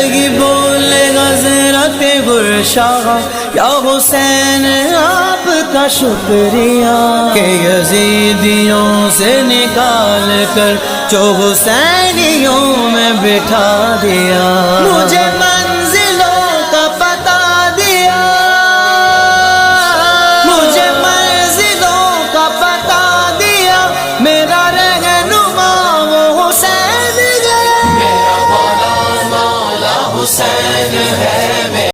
लगी बोले हज़रत गुरशाह, या हुसैन आपका शुक्रिया कि यजीदियों से निकाल कर जो हुसैनियों में बिठा दिया। मुझे